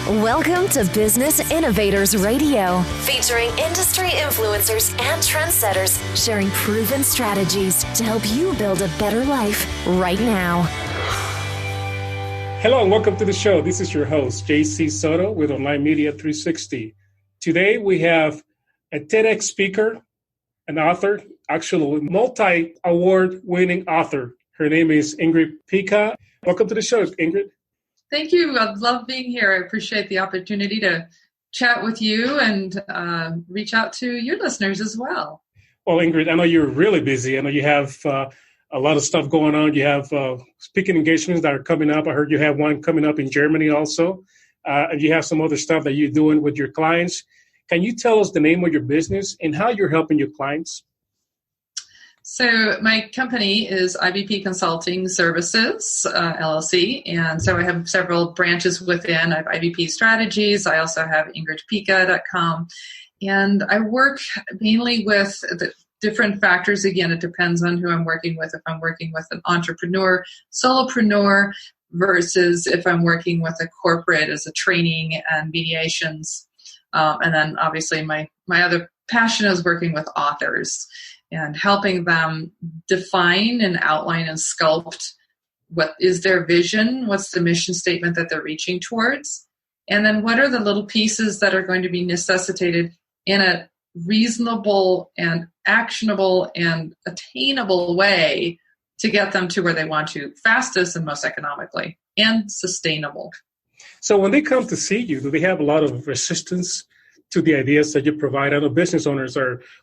Welcome to Business Innovators Radio, featuring industry influencers and trendsetters sharing proven strategies to help you build a better life right now. Hello and welcome to the show. This is your host, JC Soto with Online Media 360. Today we have a TEDx speaker, an author, actually multi-award winning author. Her name is Ingrid Pyka. Welcome to the show, Ingrid. Thank you. I love being here. I appreciate the opportunity to chat with you and reach out to your listeners as well. Well, Ingrid, I know you're really busy. I know you have a lot of stuff going on. You have speaking engagements that are coming up. I heard you have one coming up in Germany also. And you have some other stuff that you're doing with your clients. Can you tell us the name of your business and how you're helping your clients? So my company is IBP Consulting Services, LLC. And so I have several branches within. I have IBP Strategies. I also have ingridpyka.com. And I work mainly with the different factors. Again, it depends on who I'm working with. If I'm working with an entrepreneur, solopreneur, versus if I'm working with a corporate as a training and mediations. And then obviously my other passion is working with authors and helping them define and outline and sculpt what is their vision, what's the mission statement that they're reaching towards, and then what are the little pieces that are going to be necessitated in a reasonable and actionable and attainable way to get them to where they want to fastest and most economically and sustainable. So when they come to see you, do they have a lot of resistance to the ideas that you provide? I know business owners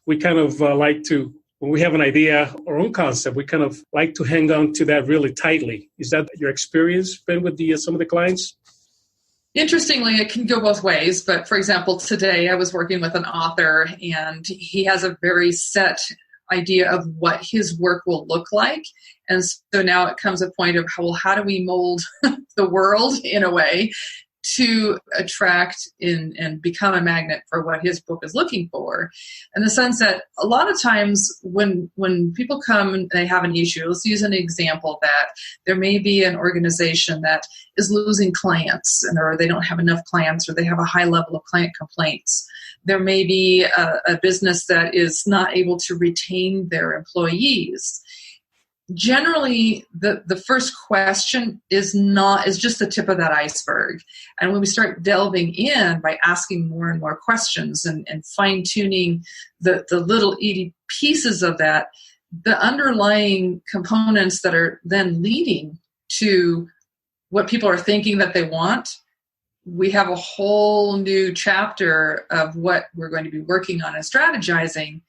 we kind of like to, when we have an idea or own concept, we kind of like to hang on to that really tightly. Is that your experience been with some of the clients? Interestingly, it can go both ways. But for example, today I was working with an author and he has a very set idea of what his work will look like. And so now it comes a point of, how do we mold the world in a way to attract and become a magnet for what his book is looking for? In the sense that a lot of times when people come and they have an issue, let's use an example that there may be an organization that is losing clients or they don't have enough clients or they have a high level of client complaints. There may be a business that is not able to retain their employees. Generally, the first question is just the tip of that iceberg. And when we start delving in by asking more and more questions and fine-tuning the little itty pieces of that, the underlying components that are then leading to what people are thinking that they want, we have a whole new chapter of what we're going to be working on and strategizing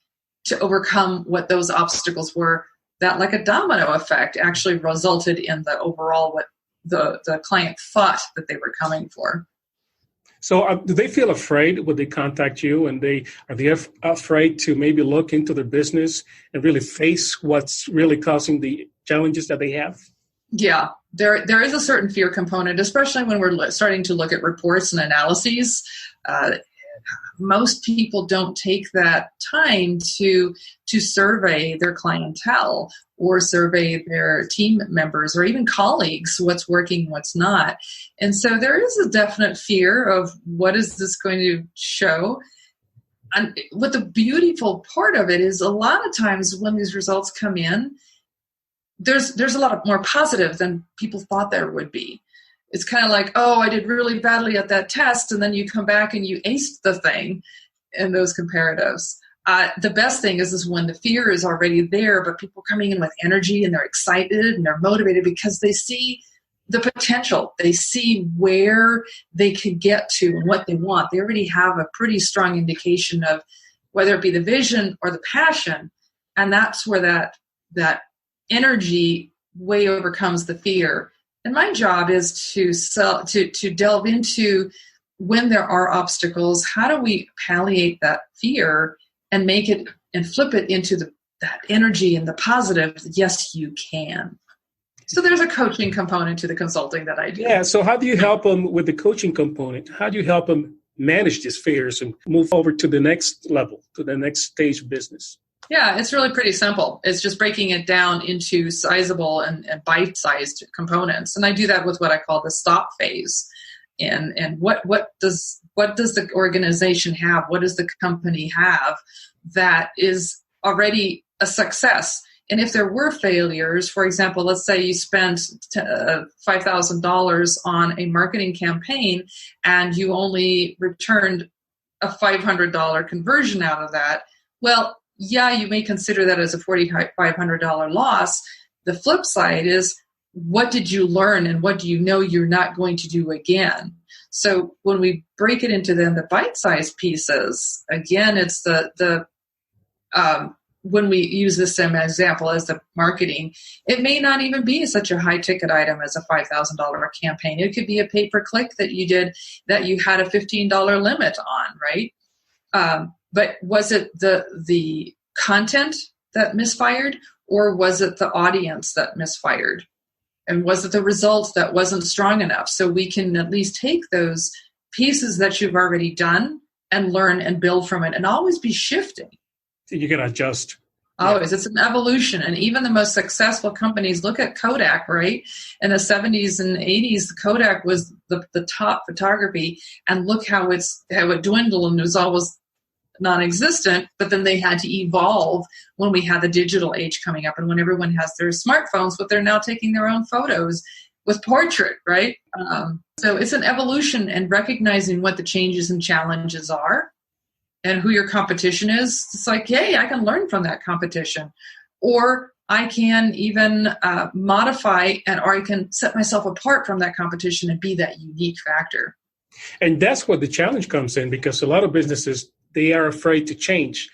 to overcome what those obstacles were that, like a domino effect, actually resulted in the overall what the client thought that they were coming for. So do they feel afraid when they contact you, and are they afraid to maybe look into their business and really face what's really causing the challenges that they have? Yeah, there is a certain fear component, especially when we're starting to look at reports and analyses. Most people don't take that time to survey their clientele or survey their team members or even colleagues, what's working, what's not. And so there is a definite fear of what is this going to show. And what the beautiful part of it is, a lot of times when these results come in, there's a lot of more positive than people thought there would be. It's kind of like, oh, I did really badly at that test, and then you come back and you aced the thing in those comparatives. The best thing is when the fear is already there, but people coming in with energy and they're excited and they're motivated because they see the potential. They see where they can get to and what they want. They already have a pretty strong indication of whether it be the vision or the passion, and that's where that energy way overcomes the fear. And my job is to delve into when there are obstacles, how do we palliate that fear and make it and flip it into that energy and the positive, yes, you can. So there's a coaching component to the consulting that I do. Yeah, so how do you help them with the coaching component? How do you help them manage these fears and move over to the next level, to the next stage of business? Yeah, it's really pretty simple. It's just breaking it down into sizable and bite-sized components. And I do that with what I call the stop phase. and what does the organization have? What does the company have that is already a success? And if there were failures, for example, let's say you spent $5,000 on a marketing campaign and you only returned a $500 conversion out of that. Well, yeah, you may consider that as a $4,500 loss. The flip side is, what did you learn and what do you know you're not going to do again? So when we break it into then the bite-sized pieces, again, it's when we use this same example as the marketing, it may not even be such a high ticket item as a $5,000 campaign. It could be a pay-per-click that you did that you had a $15 limit on, right? But was it the content that misfired, or was it the audience that misfired? And was it the results that wasn't strong enough? So we can at least take those pieces that you've already done and learn and build from it, and always be shifting. You can adjust. Always. It's an evolution. And even the most successful companies, look at Kodak, right? In the 70s and 80s, Kodak was the top photography. And look how it dwindled and was always non-existent. But then they had to evolve when we had the digital age coming up and when everyone has their smartphones, but they're now taking their own photos with portrait, right? So it's an evolution, and recognizing what the changes and challenges are and who your competition is. It's like, hey, I can learn from that competition. Or I can even modify or I can set myself apart from that competition and be that unique factor. And that's where the challenge comes in, because a lot of businesses, they are afraid to change.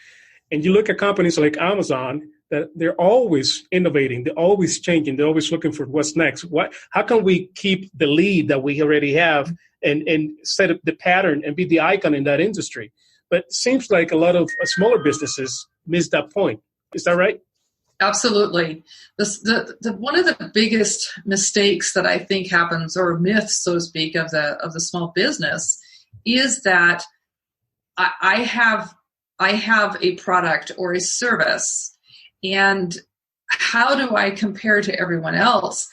And you look at companies like Amazon, that they're always innovating, they're always changing, they're always looking for what's next. How can we keep the lead that we already have and set up the pattern and be the icon in that industry? But it seems like a lot of smaller businesses miss that point. Is that right? Absolutely. One of the biggest mistakes that I think happens, or myths, so to speak, of the small business, is that I have a product or a service, and how do I compare to everyone else?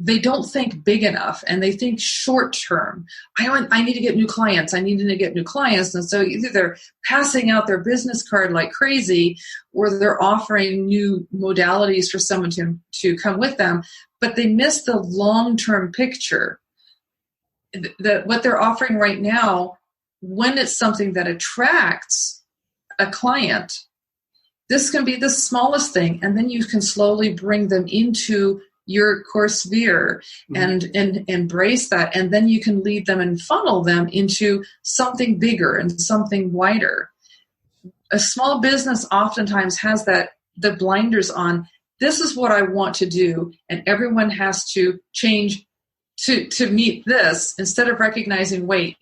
They don't think big enough, and they think short term. I need to get new clients. I need to get new clients. And so either they're passing out their business card like crazy, or they're offering new modalities for someone to come with them, but they miss the long-term picture. What they're offering right now, when it's something that attracts a client, this can be the smallest thing, and then you can slowly bring them into your core sphere and embrace that, and then you can lead them and funnel them into something bigger and something wider. A small business oftentimes has the blinders on. This is what I want to do, and everyone has to change to meet this, instead of recognizing, wait,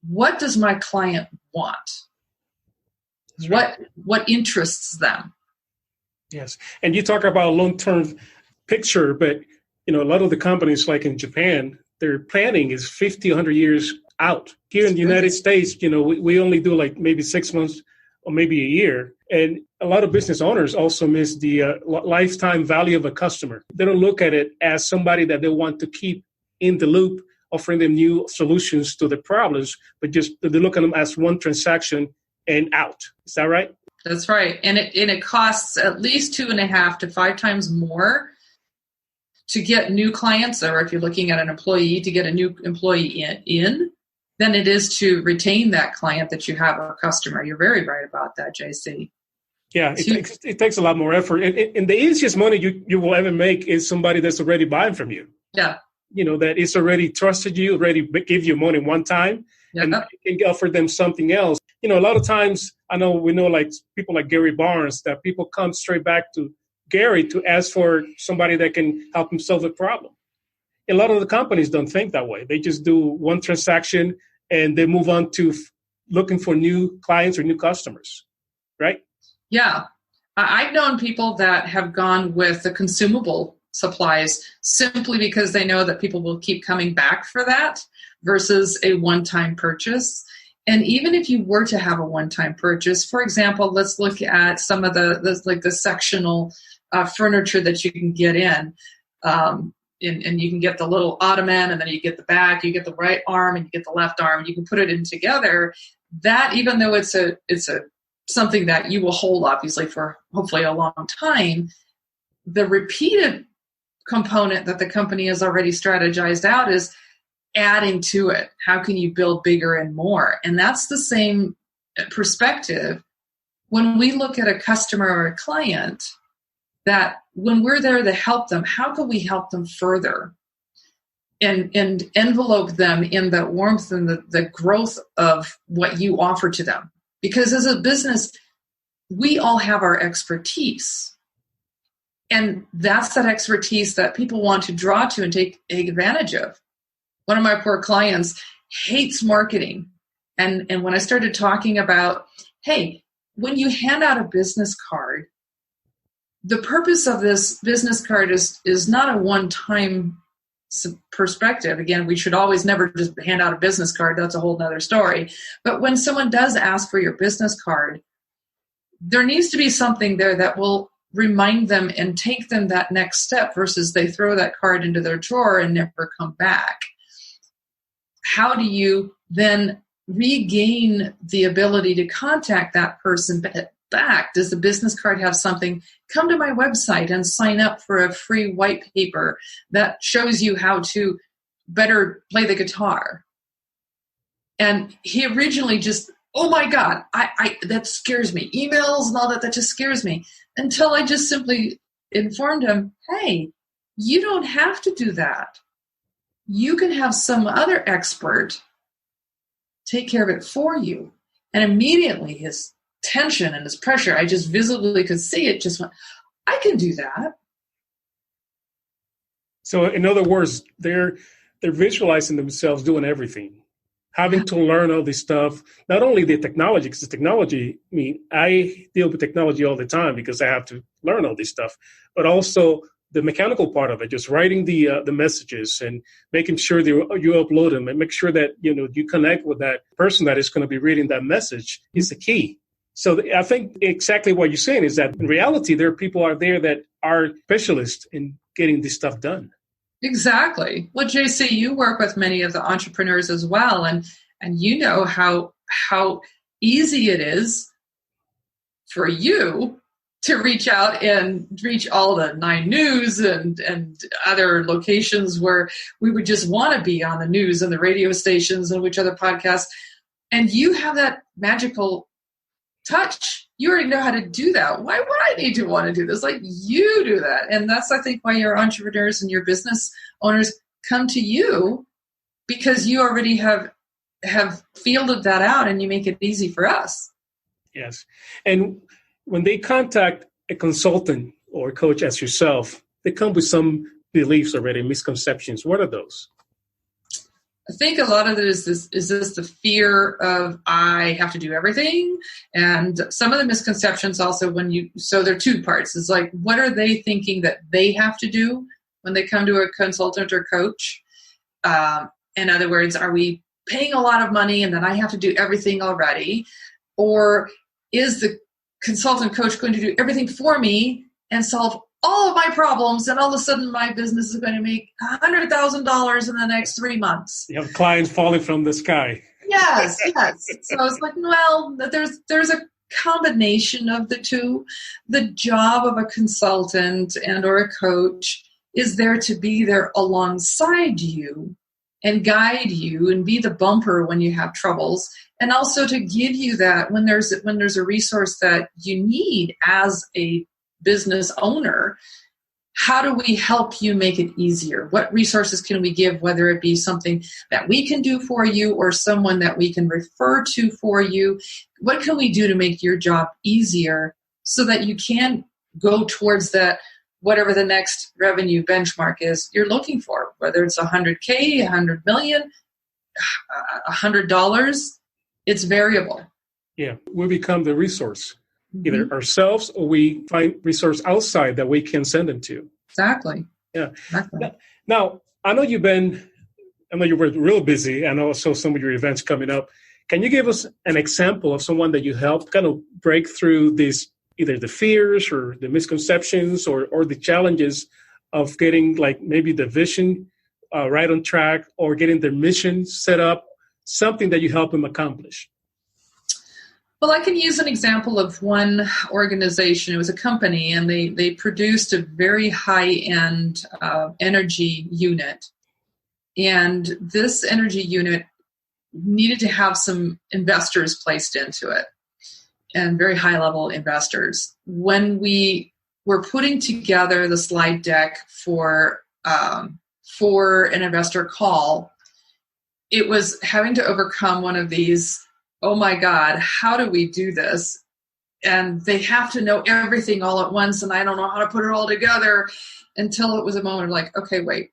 what does my client want? What interests them? Yes. And you talk about long-term picture, but a lot of the companies, like in Japan, their planning is 50, 100 years out. Here in the United States, we only do like maybe 6 months or maybe a year. And a lot of business owners also miss the lifetime value of a customer. They don't look at it as somebody that they want to keep in the loop, offering them new solutions to the problems, but just they look at them as one transaction and out. Is that right? That's right. And it costs at least 2.5 to 5 times more to get new clients, or if you're looking at an employee, to get a new employee in than it is to retain that client that you have, or customer. You're very right about that, JC. Yeah, it takes a lot more effort. And the easiest money you will ever make is somebody that's already buying from you. Yeah. That is already trusted you, already give you money one time, and you can offer them something else. A lot of times, we know like people like Gary Barnes, that people come straight back to Gary to ask for somebody that can help them solve a problem. A lot of the companies don't think that way. They just do one transaction and they move on to looking for new clients or new customers, right? Yeah. I've known people that have gone with the consumable supplies simply because they know that people will keep coming back for that versus a one-time purchase. And even if you were to have a one-time purchase, for example, let's look at some of the sectional furniture that you can get in. and you can get the little ottoman, and then you get the back, you get the right arm, and you get the left arm, and you can put it in together. That, even though it's a something that you will hold obviously for hopefully a long time, the repeated component that the company has already strategized out is adding to it. How can you build bigger and more? And that's the same perspective when we look at a customer or a client, that when we're there to help them, how can we help them further and envelope them in that warmth and the growth of what you offer to them? Because as a business, we all have our expertise. And that's that expertise that people want to draw to and take advantage of. One of my poor clients hates marketing. And when I started talking about, hey, when you hand out a business card, the purpose of this business card is not a one-time perspective. Again, we should always never just hand out a business card. That's a whole nother story. But when someone does ask for your business card, there needs to be something there that will remind them and take them that next step versus they throw that card into their drawer and never come back. How do you then regain the ability to contact that person back? Does the business card have something? Come to my website and sign up for a free white paper that shows you how to better play the guitar. And he originally just, oh my God, I that scares me. Emails and all that just scares me. Until I just simply informed him, hey, you don't have to do that. You can have some other expert take care of it for you. And immediately his tension and his pressure, I just visibly could see it, just went, I can do that. So in other words, they're visualizing themselves doing everything, having to learn all this stuff, not only the technology, because the technology, I mean, I deal with technology all the time because I have to learn all this stuff, but also the mechanical part of it, just writing the messages and making sure that you upload them and make sure that, you connect with that person that is going to be reading that message is the key. So I think exactly what you're saying is that in reality, there are people out there that are specialists in getting this stuff done. Exactly. Well, JC, you work with many of the entrepreneurs as well, and you know how easy it is for you to reach out and reach all the 9 News and other locations where we would just want to be on the news and the radio stations and which other podcasts. And you have that magical touch. You already know how to do that. Why would I need to want to do this? Like, you do that. And that's, I think, why your entrepreneurs and your business owners come to you, because you already have fielded that out and you make it easy for us. Yes. And when they contact a consultant or a coach as yourself, they come with some beliefs already, misconceptions. What are those? I think a lot of it is this the fear of I have to do everything. And some of the misconceptions also so there are 2 parts. It's like, what are they thinking that they have to do when they come to a consultant or coach? In other words, are we paying a lot of money and then I have to do everything already? Or is the consultant coach going to do everything for me and solve all of my problems, and all of a sudden my business is going to make $100,000 in the next 3 months? You have clients falling from the sky. Yes. So it's like, well, there's a combination of the 2. The job of a consultant and or a coach is there to be there alongside you and guide you and be the bumper when you have troubles, and also to give you that when there's a resource that you need as a business owner. How do we help you make it easier? What resources can we give, whether it be something that we can do for you or someone that we can refer to for you? What can we do to make your job easier so that you can go towards that, whatever the next revenue benchmark is you're looking for, whether it's $100K, $100 million, $100, it's variable. Yeah, we become the resource. Either ourselves or we find resource outside that we can send them to. Exactly. Yeah. Exactly. Now, I know you were real busy and also some of your events coming up. Can you give us an example of someone that you helped kind of break through these, either the fears or the misconceptions or the challenges of getting like maybe the vision right on track or getting their mission set up, something that you help them accomplish? Well, I can use an example of one organization. It was a company, and they produced a very high-end energy unit. And this energy unit needed to have some investors placed into it, and very high-level investors. When we were putting together the slide deck for an investor call, it was having to overcome one of these, oh my God, how do we do this? And they have to know everything all at once, and I don't know how to put it all together, until it was a moment of like, okay, wait,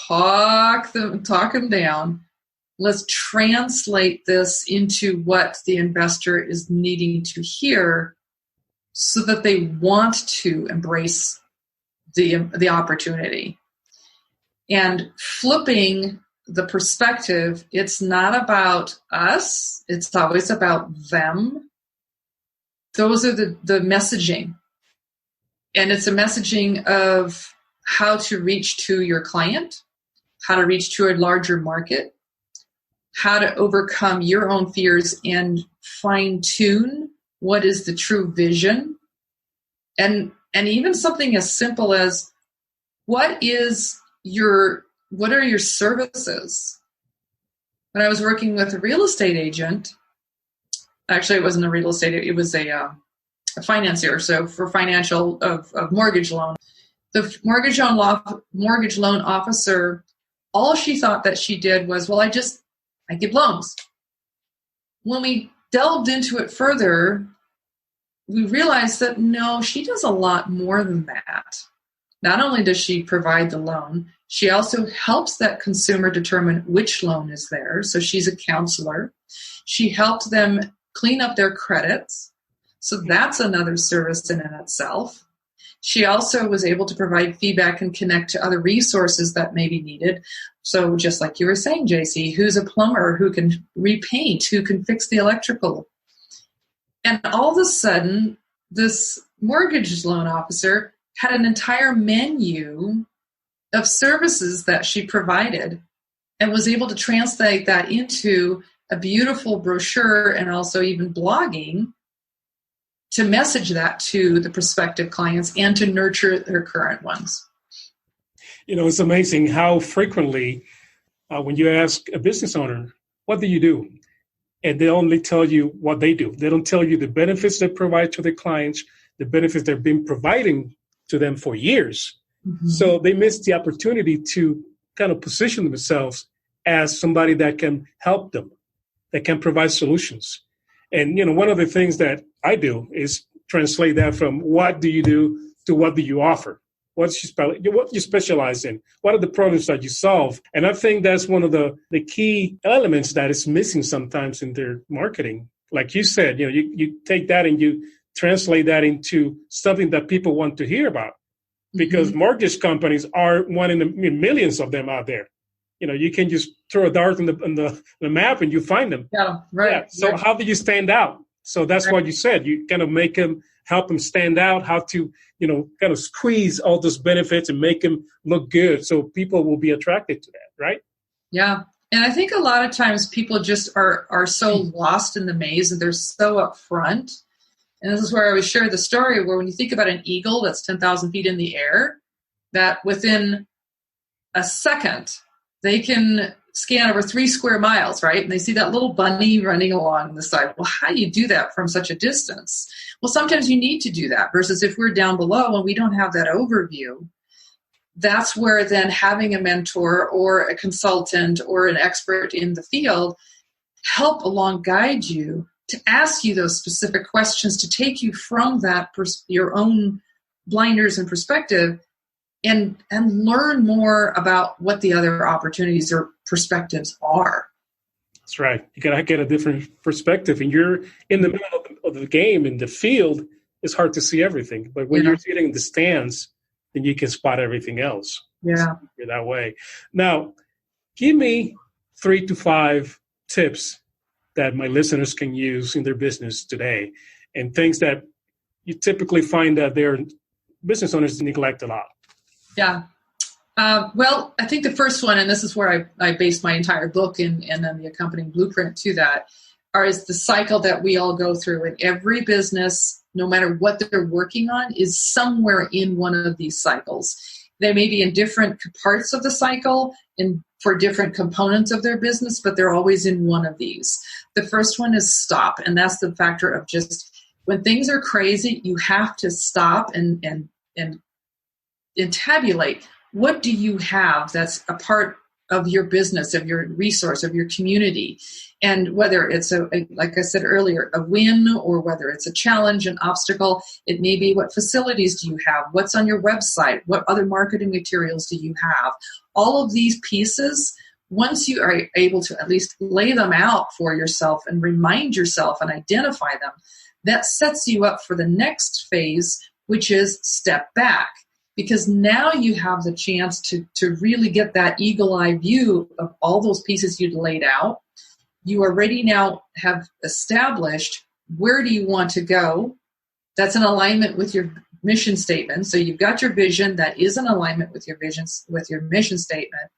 talk them down. Let's translate this into what the investor is needing to hear so that they want to embrace the opportunity. And flipping the perspective, it's not about us, it's always about them. Those are the messaging. And it's a messaging of how to reach to your client, how to reach to a larger market, how to overcome your own fears and fine-tune what is the true vision. And even something as simple as what are your services? When I was working with a real estate agent, actually it wasn't a real estate, it was a financier, so for financial of mortgage loan. The mortgage loan officer, all she thought that she did was, well, I give loans. When we delved into it further, we realized that no, she does a lot more than that. Not only does she provide the loan, she also helps that consumer determine which loan is theirs. So she's a counselor. She helped them clean up their credits. So that's another service in and itself. She also was able to provide feedback and connect to other resources that may be needed. So just like you were saying, JC, who's a plumber, who can repaint, who can fix the electrical. And all of a sudden, this mortgage loan officer had an entire menu of services that she provided and was able to translate that into a beautiful brochure and also even blogging to message that to the prospective clients and to nurture their current ones. You know, it's amazing how frequently when you ask a business owner, what do you do? And they only tell you what they do. They don't tell you the benefits they provide to their clients, the benefits they've been providing to them for years. Mm-hmm. So they miss the opportunity to kind of position themselves as somebody that can help them, that can provide solutions. And, you know, one of the things that I do is translate that from what do you do to what do you offer? What you specialize in? What are the problems that you solve? And I think that's one of the key elements that is missing sometimes in their marketing. Like you said, you know, you take that and you translate that into something that people want to hear about. Because mm-hmm. mortgage companies are one in millions of them out there. You know, you can just throw a dart on the map and you find them. Yeah, right. Yeah. So right. How do you stand out? So that's right. What you said. You kind of help them stand out, how to, you know, kind of squeeze all those benefits and make them look good so people will be attracted to that, right? Yeah. And I think a lot of times people just are so lost in the maze and they're so upfront. And this is where I always share the story where when you think about an eagle that's 10,000 feet in the air, that within a second, they can scan over 3 square miles, right? And they see that little bunny running along the side. Well, how do you do that from such a distance? Well, sometimes you need to do that versus if we're down below and we don't have that overview, that's where then having a mentor or a consultant or an expert in the field help along guide you to ask you those specific questions to take you from that your own blinders and perspective and learn more about what the other opportunities or perspectives are. That's right. You got to get a different perspective. And you're in the middle of the game, in the field, it's hard to see everything. But when you're sitting in the stands, then you can spot everything else. Yeah. So you're that way. Now, give me 3 to 5 tips that my listeners can use in their business today and things that you typically find that their business owners neglect a lot. Yeah. Well, I think the first one, and this is where I based my entire book and then the accompanying blueprint to that, is the cycle that we all go through. And every business, no matter what they're working on, is somewhere in one of these cycles. They may be in different parts of the cycle and for different components of their business, but they're always in one of these. The first one is stop, and that's the factor of just when things are crazy, you have to stop and tabulate. What do you have that's a part of your business, of your resource, of your community? And whether it's like I said earlier, a win, or whether it's a challenge, an obstacle, it may be what facilities do you have? What's on your website? What other marketing materials do you have? All of these pieces, once you are able to at least lay them out for yourself and remind yourself and identify them, that sets you up for the next phase, which is step back. Because now you have the chance to really get that eagle-eye view of all those pieces you'd laid out. You already now have established where do you want to go. That's in alignment with your mission statement. So you've got your vision that is in alignment with your visions, with your mission statement,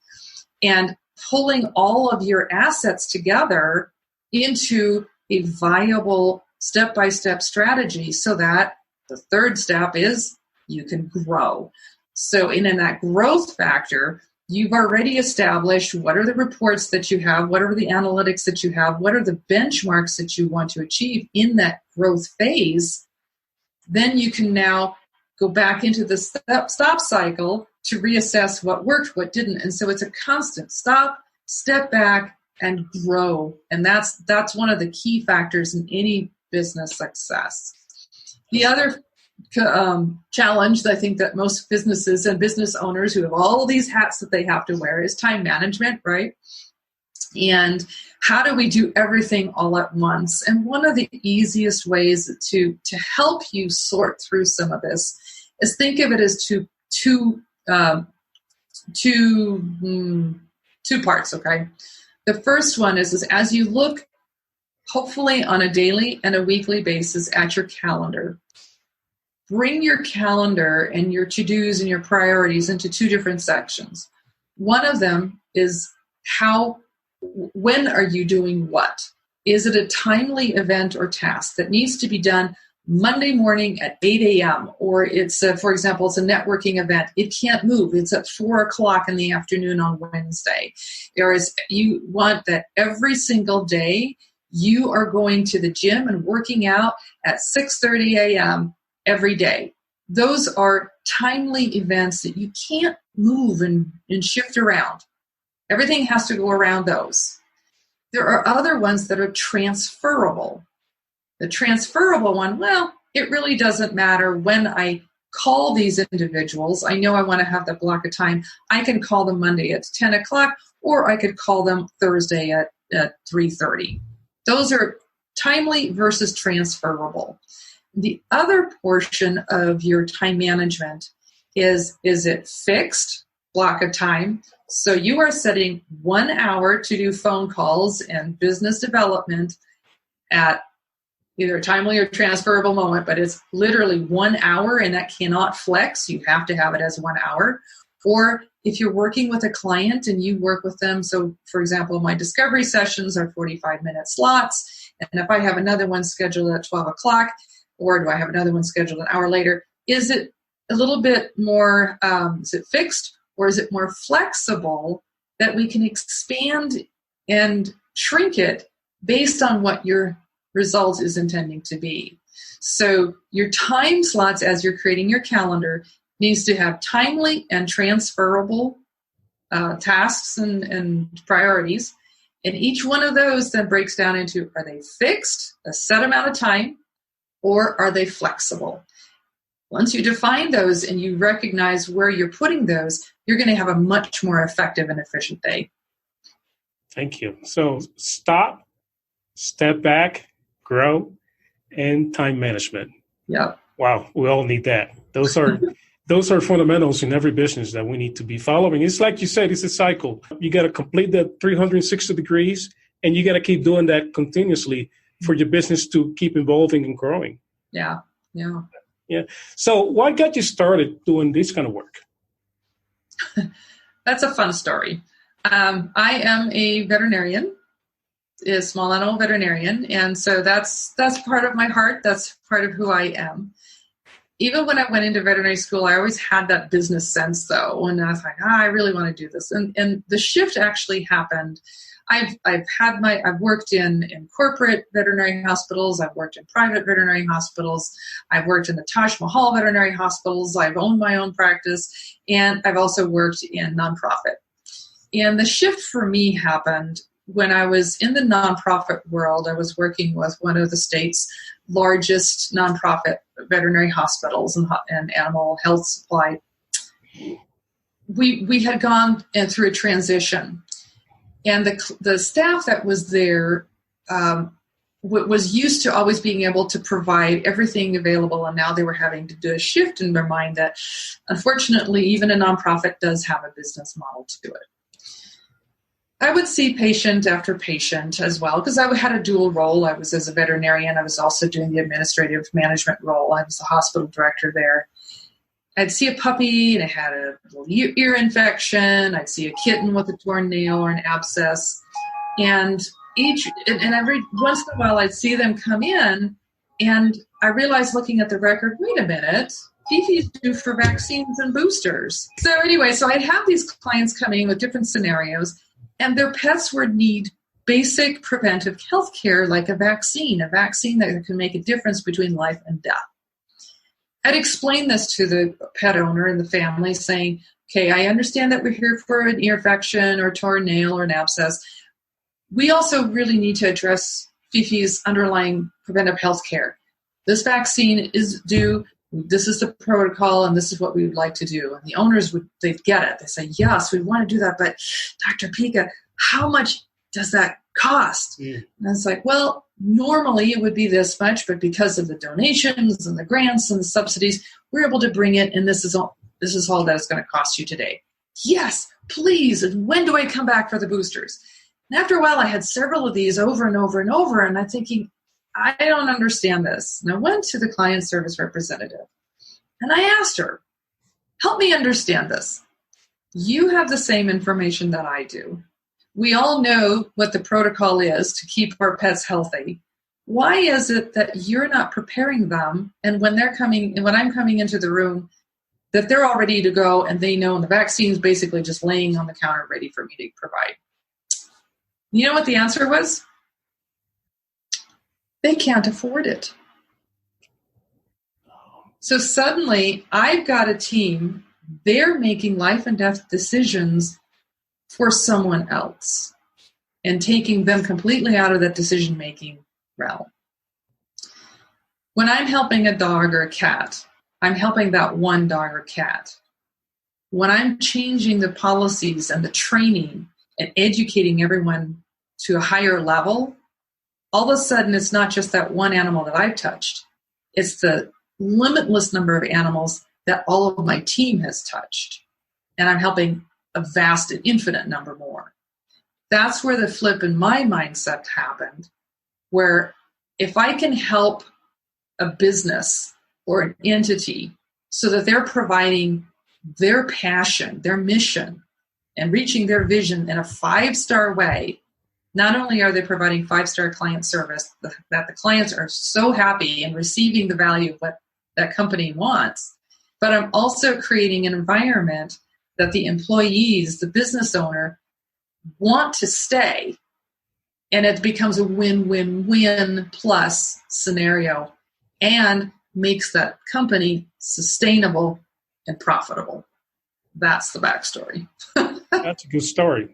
and pulling all of your assets together into a viable step-by-step strategy so that the third step is you can grow. So in that growth factor, you've already established what are the reports that you have, what are the analytics that you have, what are the benchmarks that you want to achieve in that growth phase. Then you can now go back into the stop cycle to reassess what worked, what didn't. And so it's a constant stop, step back, and grow. And that's one of the key factors in any business success. The other challenge that I think that most businesses and business owners who have all these hats that they have to wear is time management, right? And how do we do everything all at once? And one of the easiest ways to help you sort through some of this is think of it as two parts, okay? The first one is as you look, hopefully on a daily and a weekly basis, at your calendar, bring your calendar and your to-dos and your priorities into two different sections. One of them is when are you doing what? Is it a timely event or task that needs to be done Monday morning at 8 a.m. or it's, for example, it's a networking event. It can't move. It's at 4 o'clock in the afternoon on Wednesday. Whereas you want that every single day you are going to the gym and working out at 6:30 a.m. every day. Those are timely events that you can't move and shift around. Everything has to go around those. There are other ones that are transferable. The transferable one, well, it really doesn't matter when I call these individuals. I know I want to have that block of time. I can call them Monday at 10 o'clock, or I could call them Thursday at 3:30. Those are timely versus transferable. The other portion of your time management is it fixed block of time? So you are setting 1 hour to do phone calls and business development at either a timely or transferable moment, but it's literally 1 hour and that cannot flex. You have to have it as 1 hour. Or if you're working with a client and you work with them, so for example, my discovery sessions are 45-minute slots. And if I have another one scheduled at 12 o'clock, or do I have another one scheduled an hour later, is it a little bit more, is it fixed or is it more flexible that we can expand and shrink it based on what your result is intending to be? So your time slots as you're creating your calendar needs to have timely and transferable tasks and priorities. And each one of those then breaks down into, are they fixed, a set amount of time, or are they flexible? Once you define those and you recognize where you're putting those, you're going to have a much more effective and efficient day. Thank you. So stop, step back, grow, and time management. Yeah. Wow, we all need that. Those are fundamentals in every business that we need to be following. It's like you said, it's a cycle. You got to complete that 360 degrees, and you got to keep doing that continuously for your business to keep evolving and growing. Yeah. So what got you started doing this kind of work? That's a fun story. I am a veterinarian, a small animal veterinarian, and so that's part of my heart. That's part of who I am. Even when I went into veterinary school, I always had that business sense, though, and I was like, I really want to do this. And the shift actually happened. I've worked in corporate veterinary hospitals. I've worked in private veterinary hospitals. I've worked in the Taj Mahal veterinary hospitals. I've owned my own practice, and I've also worked in nonprofit. And the shift for me happened when I was in the nonprofit world. I was working with one of the state's largest nonprofit veterinary hospitals and animal health supply. We had gone through a transition. And the staff that was there was used to always being able to provide everything available, and now they were having to do a shift in their mind that, unfortunately, even a nonprofit does have a business model to it. I would see patient after patient as well, because I had a dual role. I was, as a veterinarian, I was also doing the administrative management role. I was the hospital director there. I'd see a puppy and it had a little ear infection. I'd see a kitten with a torn nail or an abscess. And every once in a while I'd see them come in, and I realized, looking at the record, wait a minute, Fifi's due for vaccines and boosters. So anyway, so I'd have these clients coming in with different scenarios, and their pets would need basic preventive health care, like a vaccine that can make a difference between life and death. I'd explain this to the pet owner and the family, saying, okay, I understand that we're here for an ear infection or a torn nail or an abscess. We also really need to address Fifi's underlying preventive health care. This vaccine is due. This is the protocol, and this is what we would like to do. And the owners they'd get it. They say, yes, we want to do that, but Dr. Pyka, how much does that cost? Yeah. And it's like, well, normally it would be this much, but because of the donations and the grants and the subsidies, we're able to bring it, and this is all that it's going to cost you today. Yes, please. And when do I come back for the boosters? And after a while, I had several of these over and over and over, and I'm thinking, I don't understand this. And I went to the client service representative, and I asked her, help me understand this. You have the same information that I do. We all know what the protocol is to keep our pets healthy. Why is it that you're not preparing them, and when I'm coming into the room, that they're all ready to go and they know, and the vaccine's basically just laying on the counter ready for me to provide? You know what the answer was? They can't afford it. So suddenly, I've got a team, they're making life and death decisions for someone else and taking them completely out of that decision-making realm. When I'm helping a dog or a cat, I'm helping that one dog or cat. When I'm changing the policies and the training and educating everyone to a higher level, all of a sudden it's not just that one animal that I've touched. It's the limitless number of animals that all of my team has touched. And I'm helping a vast and infinite number more. That's where the flip in my mindset happened, where if I can help a business or an entity so that they're providing their passion, their mission, and reaching their vision in a 5-star way, not only are they providing 5-star client service, that the clients are so happy and receiving the value of what that company wants, but I'm also creating an environment that the employees, the business owner, want to stay, and it becomes a win-win-win plus scenario and makes that company sustainable and profitable. That's the backstory. That's a good story.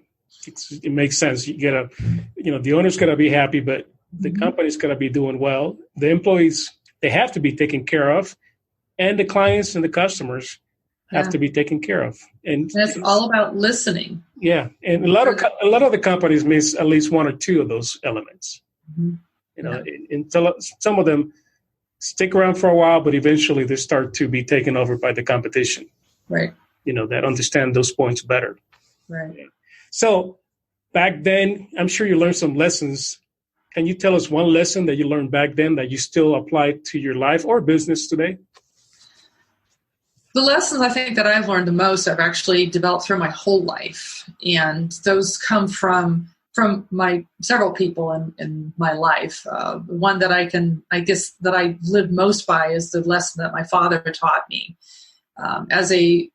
It makes sense. The owner's got to be happy, but the company's got to be doing well. The employees, they have to be taken care of, and the clients and the customers have to be taken care of. And it's all about listening. Yeah, and a lot of the companies miss at least one or two of those elements. Mm-hmm. And some of them stick around for a while, but eventually they start to be taken over by the competition. Right. That understand those points better. Right. So back then, I'm sure you learned some lessons. Can you tell us one lesson that you learned back then that you still apply to your life or business today? The lessons I think that I've learned the most, I've actually developed through my whole life. And those come from my several people in my life. The one that that I live most by is the lesson that my father taught me. As a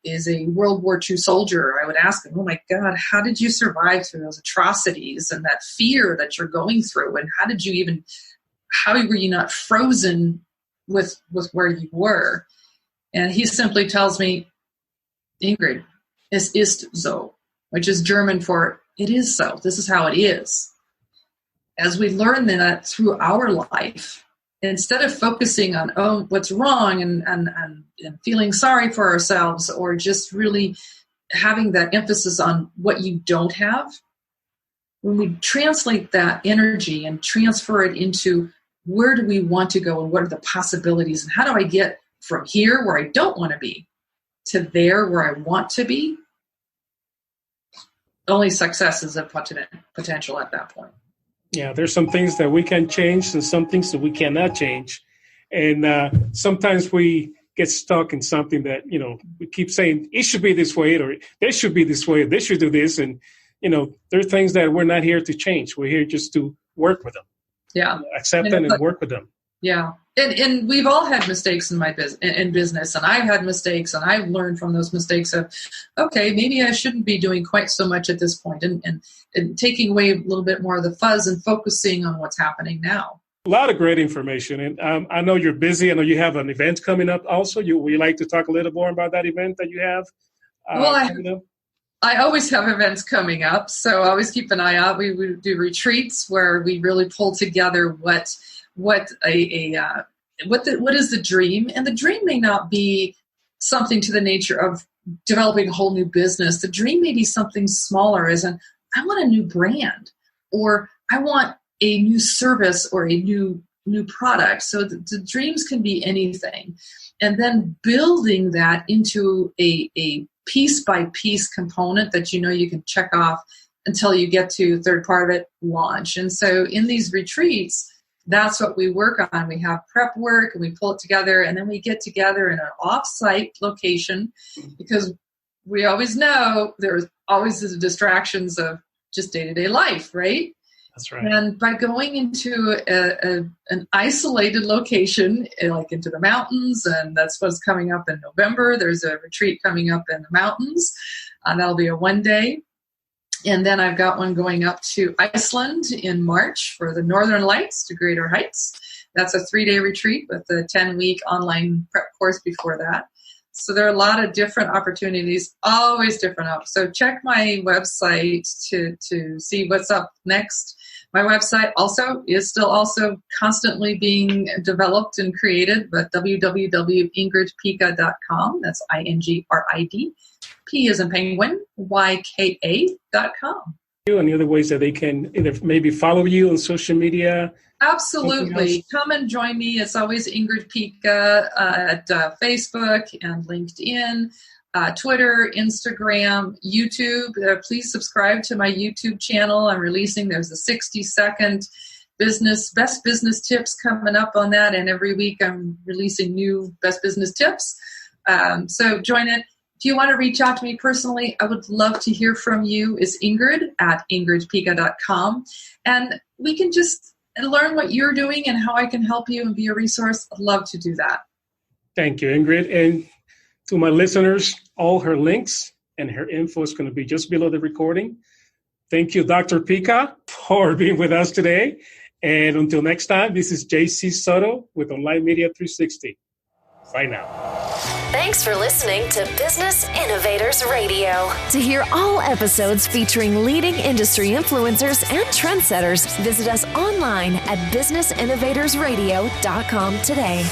World War II soldier, I would ask him, oh my God, how did you survive through those atrocities and that fear that you're going through? And how were you not frozen with where you were? And he simply tells me, Ingrid, es ist so, which is German for it is so. This is how it is. As we learn that through our life, instead of focusing on, what's wrong and feeling sorry for ourselves, or just really having that emphasis on what you don't have, when we translate that energy and transfer it into where do we want to go and what are the possibilities and how do I get from here where I don't want to be to there where I want to be, only success is a potential at that point. Yeah, there's some things that we can change and some things that we cannot change. And sometimes we get stuck in something that, we keep saying it should be this way, or they should be this way, or they should do this. And, there are things that we're not here to change. We're here just to work with them. Yeah. Accept them and work with them. Yeah. And we've all had mistakes in business, and I've had mistakes, and I've learned from those mistakes of, okay, maybe I shouldn't be doing quite so much at this point, and taking away a little bit more of the fuzz and focusing on what's happening now. A lot of great information. And I know you're busy. I know you have an event coming up also. Would you like to talk a little more about that event that you have coming up? I always have events coming up, so I always keep an eye out. We do retreats where we really pull together what is the dream, and the dream may not be something to the nature of developing a whole new business. The dream may be something smaller, as in I want a new brand, or I want a new service or a new product. So the dreams can be anything, and then building that into a piece by piece component that you can check off until you get to the third part of it, launch. And so in these retreats, that's what we work on. We have prep work and we pull it together, and then we get together in an off-site location, because we always know there's always the distractions of just day-to-day life, right? That's right. And by going into an isolated location, like into the mountains, and that's what's coming up in November. There's a retreat coming up in the mountains. That'll be a one-day. And then I've got one going up to Iceland in March for the Northern Lights to Greater Heights. That's a 3-day retreat with a 10-week online prep course before that. So there are a lot of different opportunities, always different. So check my website to see what's up next. My website also is still also constantly being developed and created, but www.ingridpyka.com. That's INGRID. P as in penguin, YKA.com. Any other ways that they can either maybe follow you on social media? Absolutely. Come and join me. It's always Ingrid Pyka at Facebook and LinkedIn, Twitter, Instagram, YouTube. Please subscribe to my YouTube channel. There's a 60-second best business tips coming up on that. And every week I'm releasing new best business tips. So join it. If you want to reach out to me personally, I would love to hear from you. It's Ingrid at ingridpyka.com. And we can just learn what you're doing and how I can help you and be a resource. I'd love to do that. Thank you, Ingrid. And to my listeners, all her links and her info is going to be just below the recording. Thank you, Dr. Pyka, for being with us today. And until next time, this is JC Soto with Online Media 360. Bye now. Thanks for listening to Business Innovators Radio. To hear all episodes featuring leading industry influencers and trendsetters, visit us online at businessinnovatorsradio.com today.